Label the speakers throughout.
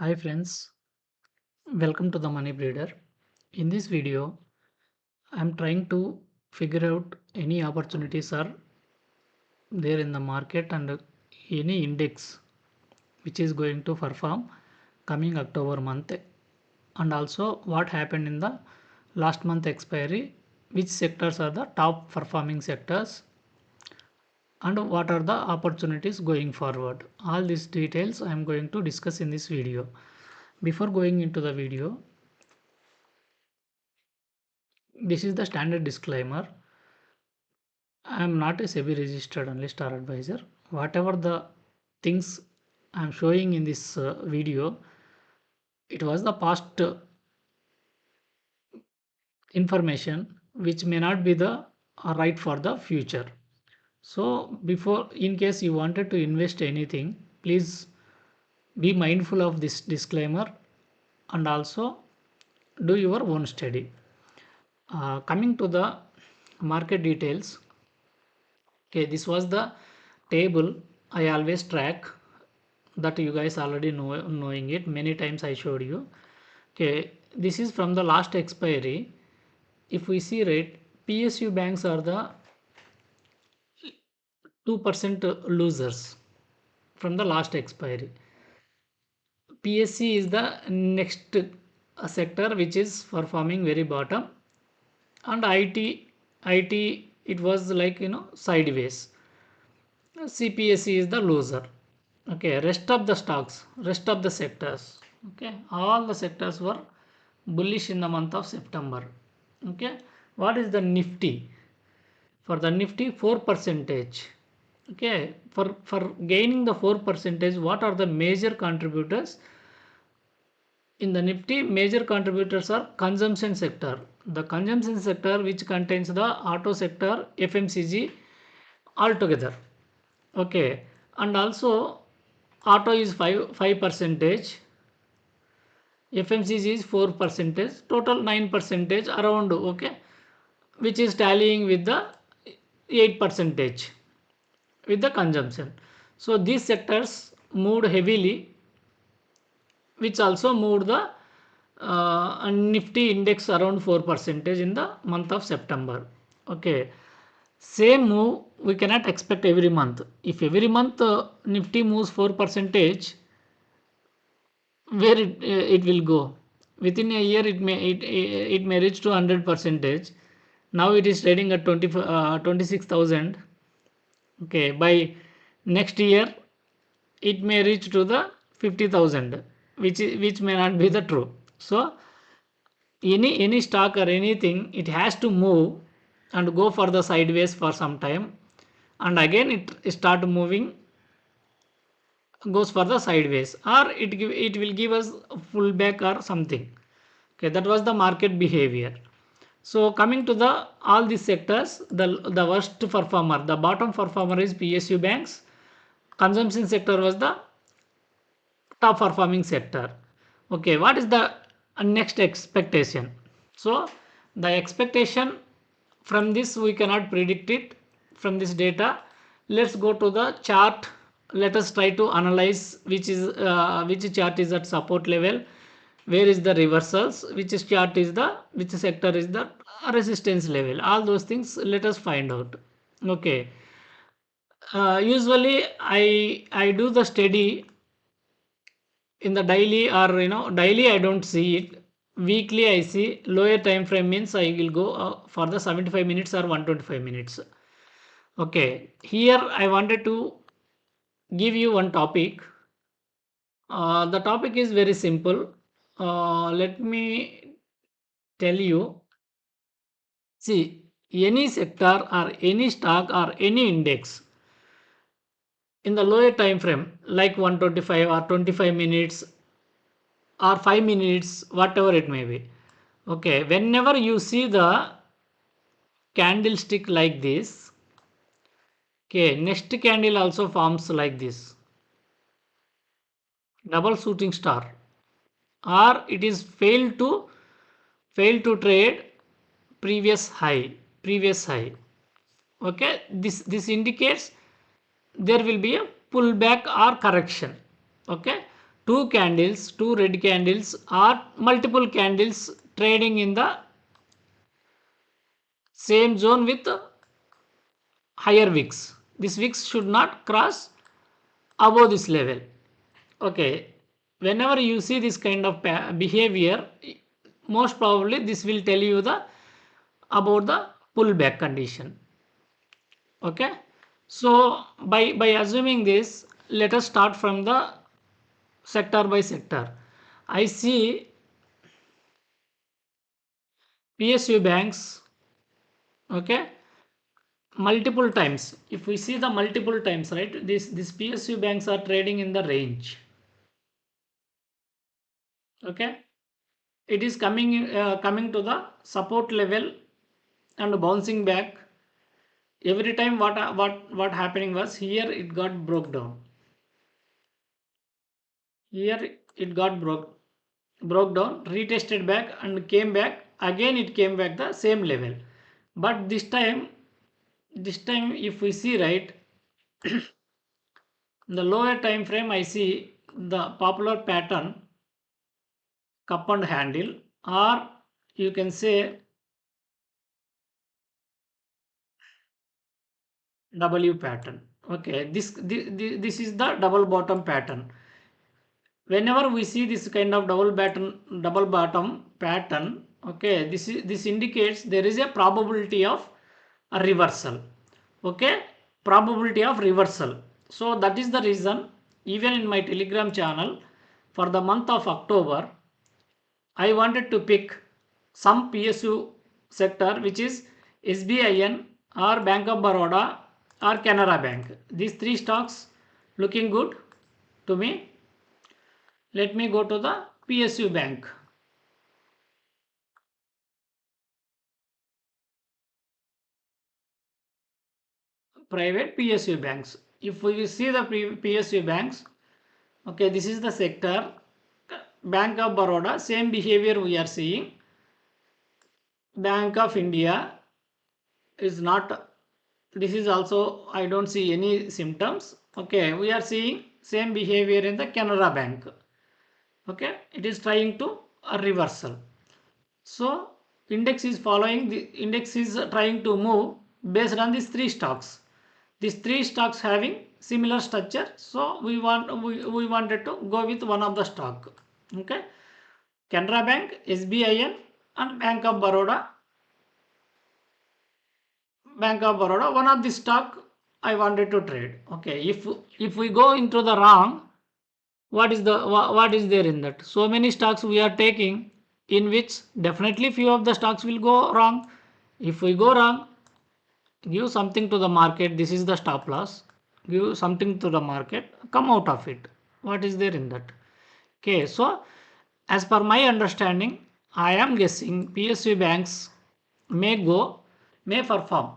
Speaker 1: Hi friends, welcome to the Money Breeder. In this video, I am trying to figure out any opportunities are there in the market and any index which is going to perform coming October month, and also what happened in the last month expiry, which sectors are the top performing sectors, and what are the opportunities going forward. All these details I am going to discuss in this video. Before going into the video, this is the standard disclaimer. I am not a SEBI registered analyst or advisor. Whatever the things I am showing in this video, it was the past information which may not be the right for the future. So before, in case you wanted to invest anything, please be mindful of this disclaimer and also do your own study. Coming to the market details, okay, this was the table I always track, that you guys already knowing it. Many times I showed you. Okay, this is from the last expiry. If we see, right, PSU banks are the 2% losers from the last expiry. PSC is the next sector which is performing very bottom, and IT it was like sideways. CPSE is the loser. Okay, rest of the stocks, rest of the sectors, okay, all the sectors were bullish in the month of September. Okay, what is the Nifty? For the Nifty, 4 percentage. Okay, for gaining the 4 percentage, what are the major contributors? In the Nifty, major contributors are consumption sector. The consumption sector, which contains the auto sector, FMCG altogether. Okay, and also auto is 5 percentage, FMCG is 4 percentage, total 9 percentage around. Okay, which is tallying with the 8 percentage with the consumption. So these sectors moved heavily, which also moved the Nifty index around 4 percentage in the month of September. Okay, same move we cannot expect every month. If every month Nifty moves 4 percentage, where it will go? Within a year it may reach to 100 percentage. Now it is trading at 26,000. Okay, by next year it may reach to the 50,000, which may not be the true. So any stock or anything, it has to move and go for the sideways for some time, and again it start moving, goes for the sideways, or it will give us a pullback or something. Okay, that was the market behavior. So coming to the all these sectors, the worst performer, the bottom performer is PSU banks. Consumption sector was the top performing sector. Okay, what is the next expectation? So the expectation from this we cannot predict it from this data. Let's go to the chart. Let us try to analyze which chart is at support level, where is the reversals, which chart is the, which sector is the resistance level. All those things let us find out. Okay, usually I do the study in the daily, or daily I don't see it. Weekly I see. Lower time frame means I will go for the 75 minutes or 125 minutes. Okay, here I wanted to give you one topic. The topic is very simple. Let me tell you. See, any sector or any stock or any index in the lower time frame, like 125 or 25 minutes or 5 minutes, whatever it may be. Okay, whenever you see the candlestick like this, okay, next candle also forms like this, double shooting star, or it is fail to trade previous high. Okay, this indicates there will be a pullback or correction. Okay, two candles, two red candles or multiple candles trading in the same zone with higher wicks. This wicks should not cross above this level. Okay, whenever you see this kind of behavior, most probably this will tell you the about the pullback condition. Okay, so by assuming this, let us start from the sector by sector. I see PSU banks. Okay, multiple times. If we see the multiple times, right, this PSU banks are trading in the range. Okay, it is coming to the support level and bouncing back. Every time what happening was, here it got broke down. Here it got broke down, retested back and came back. Again it came back the same level. But this time if we see, right, in the lower time frame I see the popular pattern cup and handle, or you can say W pattern. Okay, this is the double bottom pattern. Whenever we see this kind of double bottom pattern, okay, this indicates there is a probability of a reversal. Okay, probability of reversal. So that is the reason, even in my Telegram channel, for the month of October, I wanted to pick some PSU sector, which is SBIN or Bank of Baroda or Canara Bank. These three stocks looking good to me. Let me go to the PSU bank. Private PSU banks. If we see the PSU banks, okay, this is the sector. Bank of Baroda, same behavior we are seeing. Bank of India is not, this is also, I don't see any symptoms. Okay, we are seeing same behavior in the Canara Bank. Okay, it is trying to a reversal. So index is following, the index is trying to move based on these three stocks. These three stocks having similar structure, so we wanted to go with one of the stock. Okay, Canara Bank, SBIN and Bank of Baroda. One of the stock I wanted to trade. Okay, if we go into the wrong, what is there in that? So many stocks we are taking, in which definitely few of the stocks will go wrong. If we go wrong, give something to the market. This is the stop loss. Give something to the market, come out of it. What is there in that? Okay, so as per my understanding, I am guessing PSU banks may perform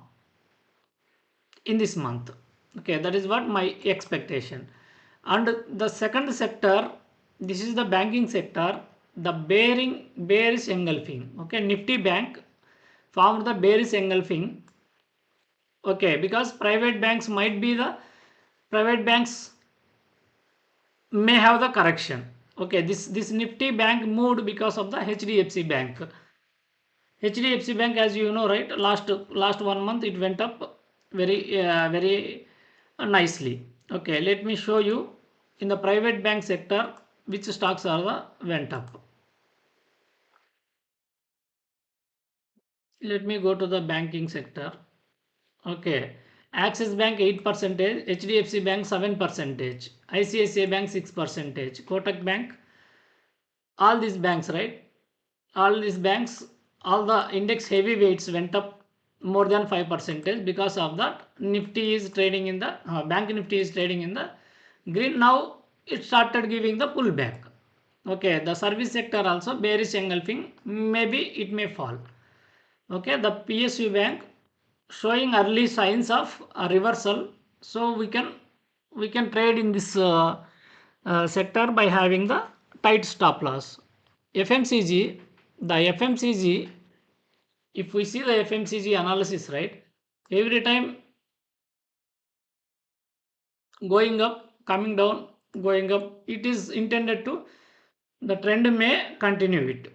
Speaker 1: in this month. Okay, that is what my expectation. And the second sector, this is the banking sector, the bearish engulfing. Okay, Nifty Bank formed the bearish engulfing. Okay, because private banks may have the correction. Okay, this Nifty Bank moved because of the HDFC Bank. HDFC Bank, as you know, right, last 1 month it went up very nicely. Okay, let me show you in the private bank sector which stocks are the went up. Let me go to the banking sector. Okay, Axis Bank 8%, HDFC Bank 7%, ICICI Bank 6%, Kotak Bank, all these banks, right? All these banks, all the index heavyweights went up more than 5% because of that. Nifty is trading in the bank Nifty is trading in the green. Now it started giving the pullback. Okay, the service sector also bearish engulfing. Maybe it may fall. Okay, the PSU bank showing early signs of a reversal. So we can trade in this sector by having the tight stop loss. FMCG, the FMCG, if we see the FMCG analysis, right, every time going up, coming down, going up, it is intended to, the trend may continue it.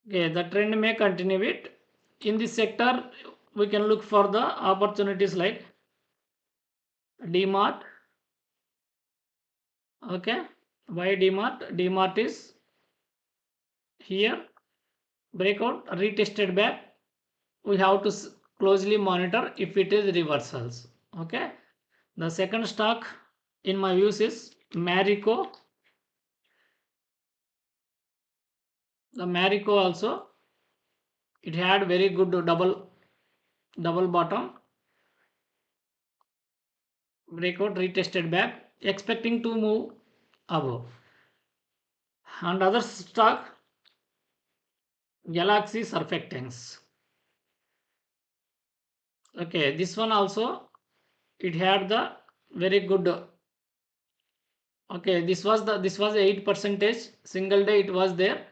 Speaker 1: Okay, the trend may continue it. In this sector, we can look for the opportunities like DMart. Okay, why DMart? DMart is here, breakout, retested back. We have to closely monitor if it is reversals. Okay, the second stock in my views is Marico. The Marico also, it had very good double bottom, breakout, retested back, expecting to move above. And other stock, Galaxy Surfactants. Okay, this one also, it had the very good. Okay, this was 8% single day, it was there,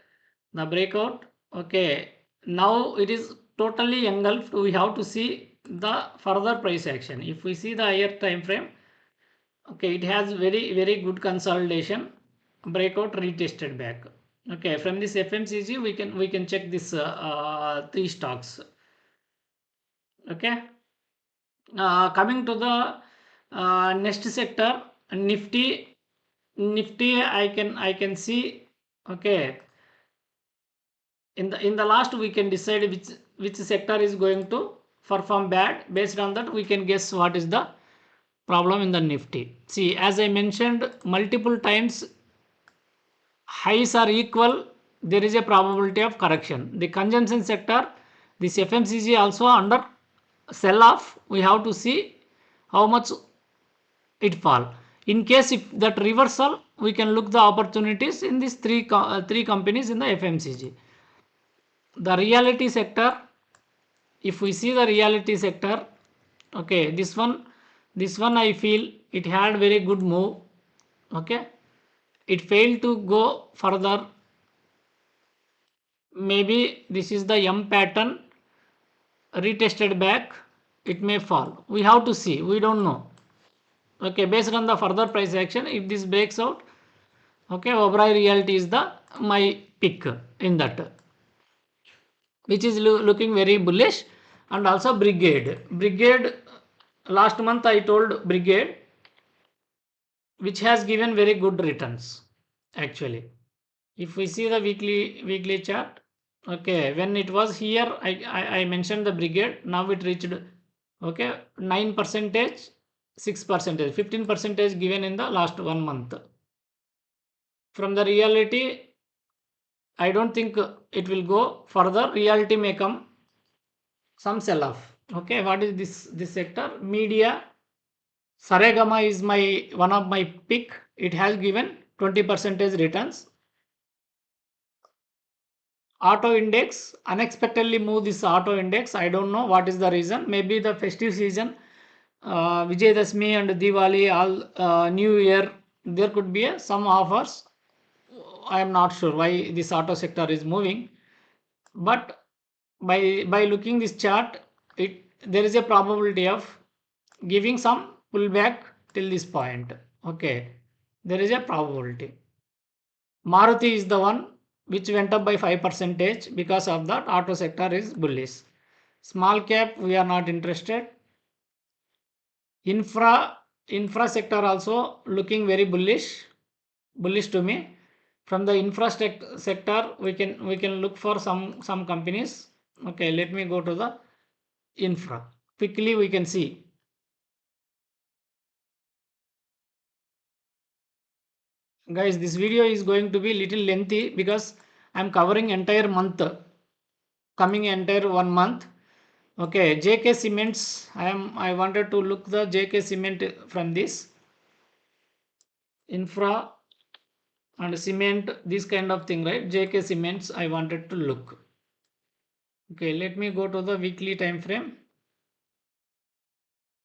Speaker 1: the breakout. Okay, now it is totally engulfed. We have to see the further price action. If we see the higher time frame, okay, it has very good consolidation, breakout, retested back. Okay, from this FMCG we can check this three stocks. Okay, coming to the next sector, Nifty. I can see. Okay, in the last we can decide which sector is going to perform bad. Based on that, we can guess what is the problem in the Nifty. See, as I mentioned multiple times, highs are equal, there is a probability of correction. The consumption sector, this FMCG also under sell off. We have to see how much it fall. In case if that reversal, we can look the opportunities in these three companies in the FMCG. The reality sector, if we see the reality sector, okay, this one I feel it had very good move. Okay, it failed to go further. Maybe this is the M pattern, retested back, it may fall. We have to see, we don't know. Okay, based on the further price action, if this breaks out, okay, Oberoi Realty is the my pick in that, which is looking very bullish. And also Brigade, last month I told Brigade, which has given very good returns actually. If we see the weekly chart, okay, when it was here, I mentioned the Brigade. Now it reached, okay, 9%, 6%, 15% given in the last 1 month. From the reality, I don't think it will go further. Reality may come some sell off. Okay, what is this sector? Media, Saregama is one of my pick. It has given 20% returns. Auto index, unexpectedly move this auto index. I don't know what is the reason. Maybe the festive season, Vijayadashmi and Diwali, all New Year, there could be some offers. I am not sure why this auto sector is moving, but by looking this chart, there is a probability of giving some pullback till this point. Okay, there is a probability. Maruti is the one which went up by 5% because of that auto sector is bullish. Small cap, we are not interested. Infra sector also looking very bullish to me. From the infrastructure sector, we can look for some companies. Okay, let me go to the infra. Quickly we can see. Guys, this video is going to be little lengthy because I'm covering entire month, coming entire 1 month. Okay, JK Cements, I wanted to look the JK Cement from this infra and cement, this kind of thing, right? JK Cements I wanted to look. Okay, let me go to the weekly time frame.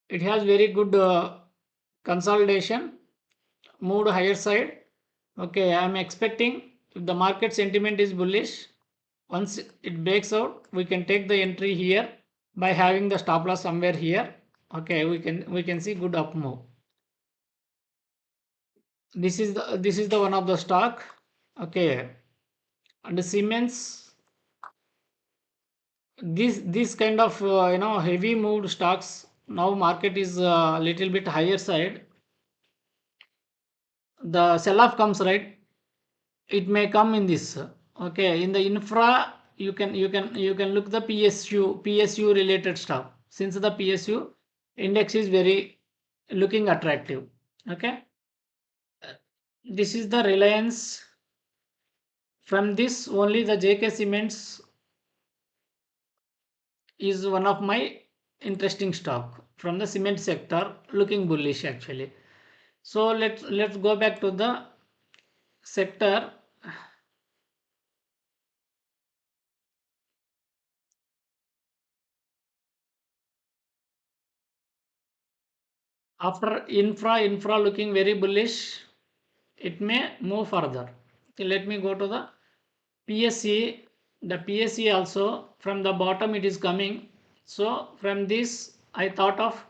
Speaker 1: It has very good consolidation, moved higher side. Okay, I am expecting if the market sentiment is bullish, once it breaks out, we can take the entry here by having the stop loss somewhere here. Okay, we can see good up move. This is the one of the stock. Okay, and the Siemens, this kind of heavy moved stocks, now market is a little bit higher side. The sell off comes, right, it may come in this. Okay, in the infra, you can look the PSU related stuff, since the PSU index is very looking attractive. Okay, this is the Reliance. From this only the JK Cements is one of my interesting stock from the cement sector, looking bullish actually. So let's go back to the sector. After infra looking very bullish, it may move further. Okay, let me go to the PSE. The PSE also from the bottom it is coming. So from this I thought of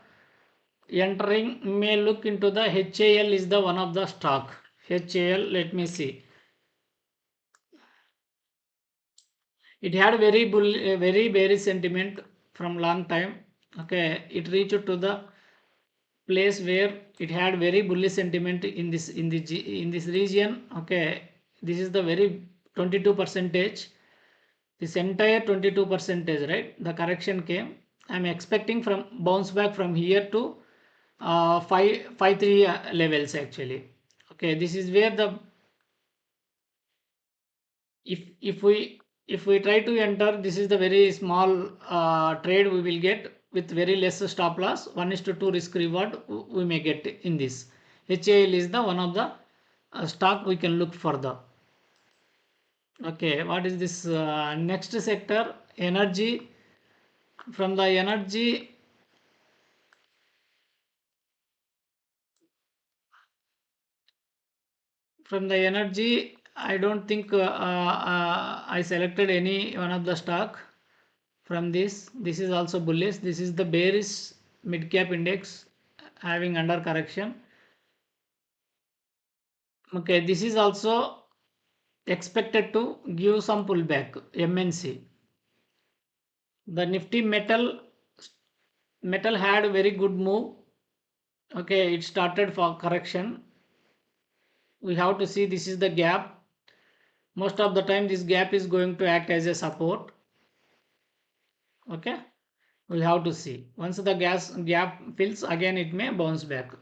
Speaker 1: entering, may look into the HAL is the one of the stock. HAL, let me see. It had very bearish sentiment from long time. Okay, it reached to the place where it had very bullish sentiment in this region. Okay, this is the very 22 percentage. This entire 22 percentage, right? The correction came. I'm expecting from bounce back from here to 553 levels actually. Okay, this is where the if we try to enter, this is the very small trade we will get with very less stop loss. 1:2 risk reward we may get in this. HAL is the one of the stock we can look further. Okay, what is this next sector? Energy. From the energy, I don't think I selected any one of the stock from this. This is also bullish. This is the bearish mid cap index having under correction. Okay, this is also expected to give some pullback. MNC. The Nifty metal had very good move. Okay, it started for correction. We have to see, this is the gap. Most of the time this gap is going to act as a support. Okay, we'll have to see. Once the gap fills, again it may bounce back.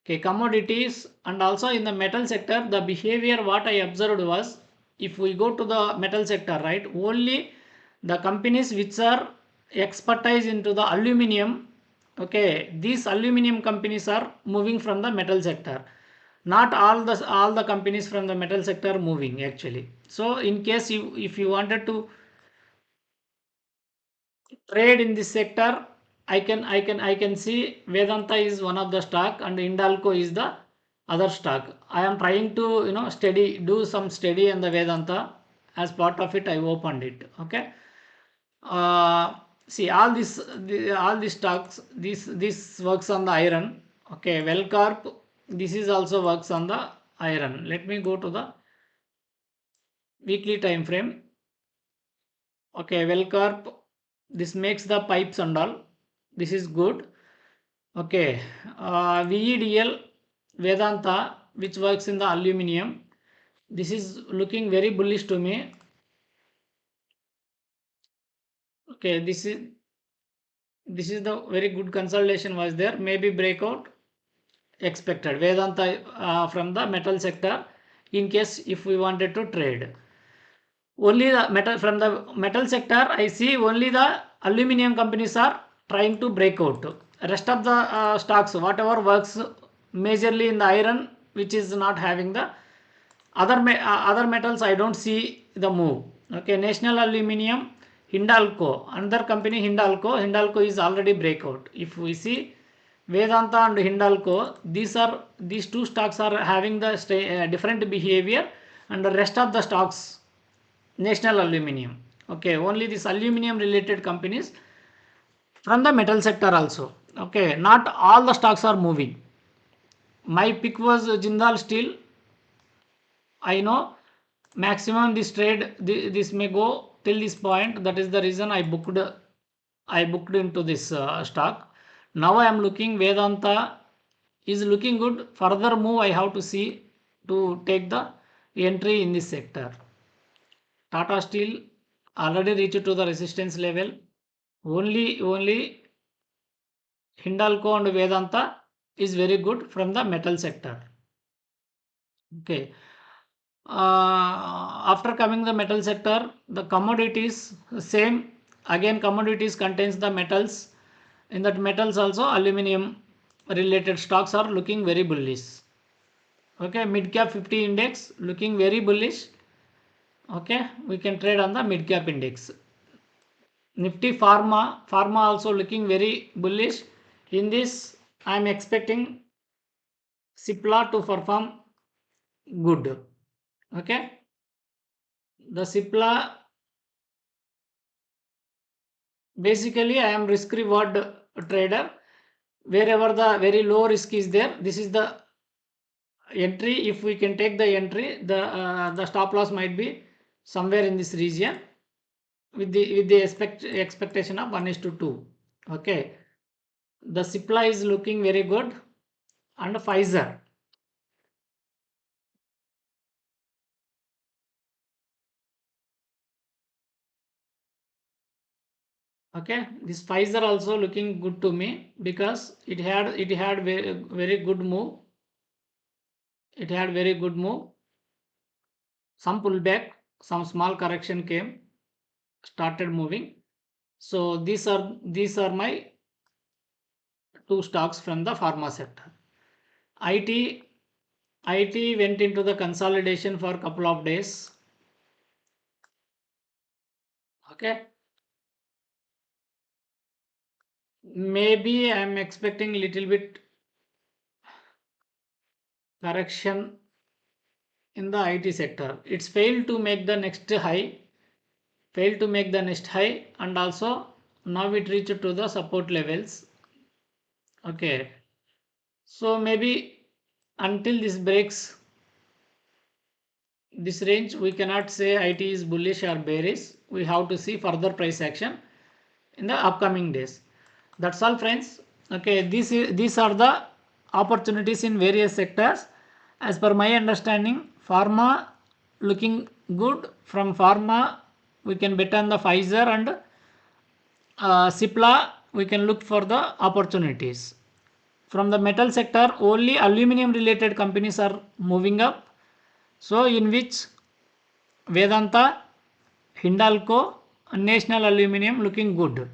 Speaker 1: Okay, commodities and also in the metal sector, the behavior what I observed was, if we go to the metal sector, right, only the companies which are expertise into the aluminum, okay, these aluminum companies are moving from the metal sector. Not all the companies from the metal sector moving actually. So in case if you wanted to trade in this sector, I can see Vedanta is one of the stock and Hindalco is the other stock. I am trying to do some study in the Vedanta. As part of it I opened it. Okay, see all these stocks, this works on the iron. Okay, Wellcorp, this is also works on the iron. Let me go to the weekly time frame. Okay, Wellcorp, this makes the pipes and all. This is good. Okay, VEDL, Vedanta, which works in the aluminum. This is looking very bullish to me. Okay, this is the very good consolidation was there. Maybe breakout expected. Vedanta from the metal sector, in case if we wanted to trade. Only the metal from the metal sector, I see only the aluminum companies are trying to break out. Rest of the stocks, whatever works majorly in the iron, which is not having the other metals, I don't see the move. Okay, National Aluminium, Hindalco, another company Hindalco is already breakout. If we see Vedanta and Hindalco, these two stocks are having the different behavior, and the rest of the stocks, National Aluminium. Okay, only this aluminum related companies from the metal sector also. Okay, not all the stocks are moving. My pick was Jindal Steel. I know maximum this trade, this may go till this point. That is the reason I booked into this stock. Now I am looking Vedanta is looking good. Further move I have to see to take the entry in this sector. Tata Steel already reached to the resistance level. Only Hindalco and Vedanta is very good from the metal sector. Okay. After coming the metal sector, the commodities same. Again, commodities contains the metals. In that metals also aluminum related stocks are looking very bullish. Okay, mid cap 50 index looking very bullish. Okay, we can trade on the mid cap index. Nifty pharma also looking very bullish. In this, I am expecting Cipla to perform good. Okay, the Cipla basically I am risk reward trader. Wherever the very low risk is there, this is the entry. If we can take the entry, the stop loss might be somewhere in this region with the expectation of 1:2. Okay, the Cipla is looking very good, and Pfizer. Okay, this Pfizer also looking good to me because it had very good move. It had very good move. Some pullback, some small correction came, started moving. So these are my two stocks from the pharma sector. IT IT went into the consolidation for a couple of days. Okay, maybe I'm expecting little bit correction in the IT sector. It's failed to make the next high, and also now it reached to the support levels. Okay, so maybe until this breaks this range, we cannot say IT is bullish or bearish. We have to see further price action in the upcoming days. That's all, friends. Okay, these are the opportunities in various sectors. As per my understanding, pharma looking good. From pharma, we can bet on the Pfizer and Cipla. We can look for the opportunities. From the metal sector, only aluminum related companies are moving up. So in which Vedanta, Hindalco, and National Aluminium looking good.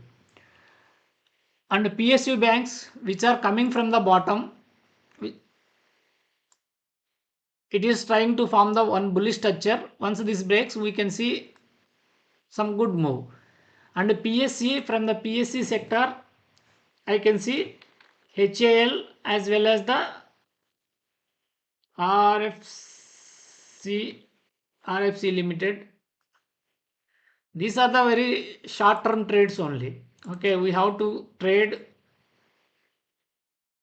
Speaker 1: And PSU banks which are coming from the bottom, it is trying to form the one bullish structure. Once this breaks, we can see some good move. And PSC, from the PSC sector, I can see HAL as well as the RFC Limited. These are the very short term trades only. Okay, we have to trade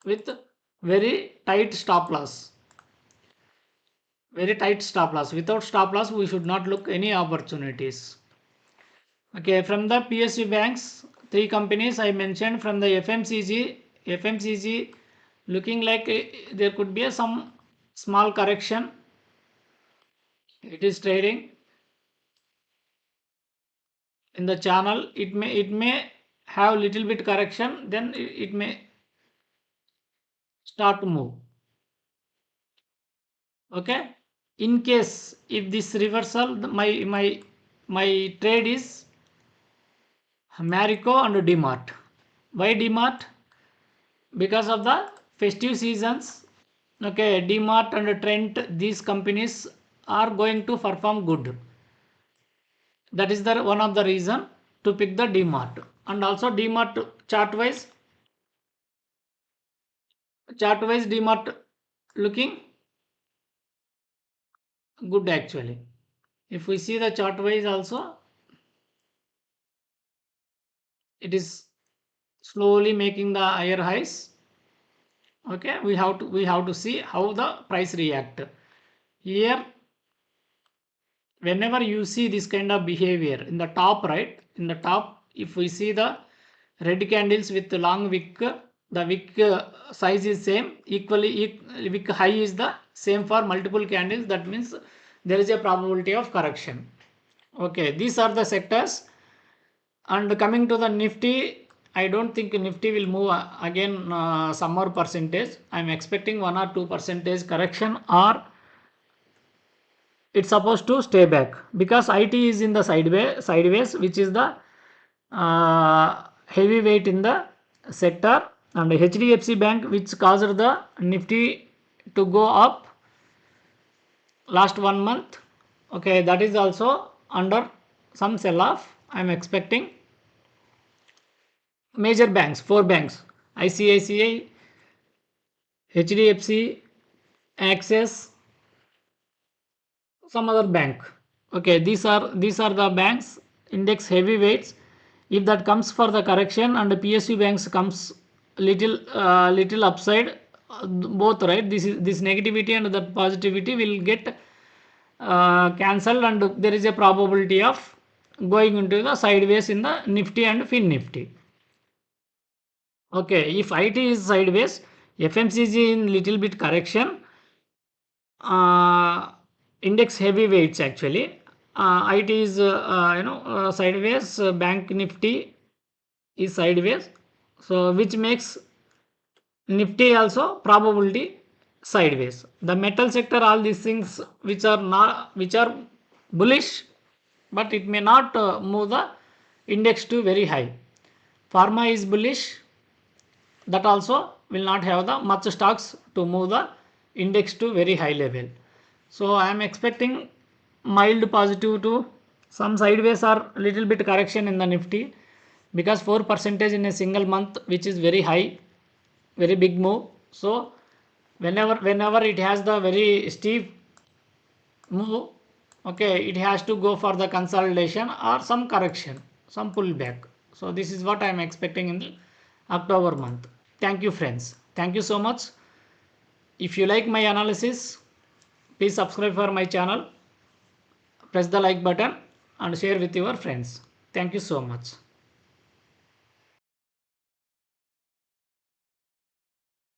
Speaker 1: with very tight stop loss. Without stop loss, we should not look any opportunities. Okay, from the PSU banks, three companies I mentioned. From the FMCG looking like there could be some small correction. It is trading in the channel. It may have little bit correction, then it may start to move. Okay, in case if this reversal, my trade is Marico and DMart. Why DMart? Because of the festive seasons. Okay, DMart and Trent, these companies are going to perform good. That is the one of the reason to pick the DMart. And also DMart chart wise DMart looking good actually. If we see the chart wise also, it is slowly making the higher highs. Okay, we have to see how the price react. Here, whenever you see this kind of behavior in the top, right, in the top, if we see the red candles with the long wick, the wick size is same, equally wick high is the same for multiple candles, that means there is a probability of correction. Okay, these are the sectors. And coming to the Nifty, I don't think Nifty will move again some more percentage. I'm expecting 1 or 2 percentage correction, or it's supposed to stay back, because IT is in the sideways, which is the heavyweight in the sector, and HDFC Bank, which caused the Nifty to go up last 1 month. Okay, that is also under some sell off. I'm expecting major banks, 4 banks, ICICI, HDFC, Access, some other bank. Okay, these are the banks index heavyweights. If that comes for the correction and the PSU banks comes little upside, both, right, this negativity and that positivity will get cancelled, and there is a probability of going into the sideways in the Nifty and Fin Nifty. Okay, if IT is sideways, FMCG in little bit correction, index heavyweights actually. IT is sideways. Bank Nifty is sideways, so which makes Nifty also probability sideways. The metal sector, all these things which are bullish, but it may not move the index to very high. Pharma is bullish, that also will not have the much stocks to move the index to very high level. So I am expecting mild positive to some sideways or little bit correction in the Nifty, because 4% in a single month, which is very high, very big move. So whenever it has the very steep move, okay, it has to go for the consolidation or some correction, some pullback. So this is what I am expecting in the October month. Thank you, friends. Thank you so much. If you like my analysis, please subscribe for my channel, press the like button and share with your friends. Thank you so much.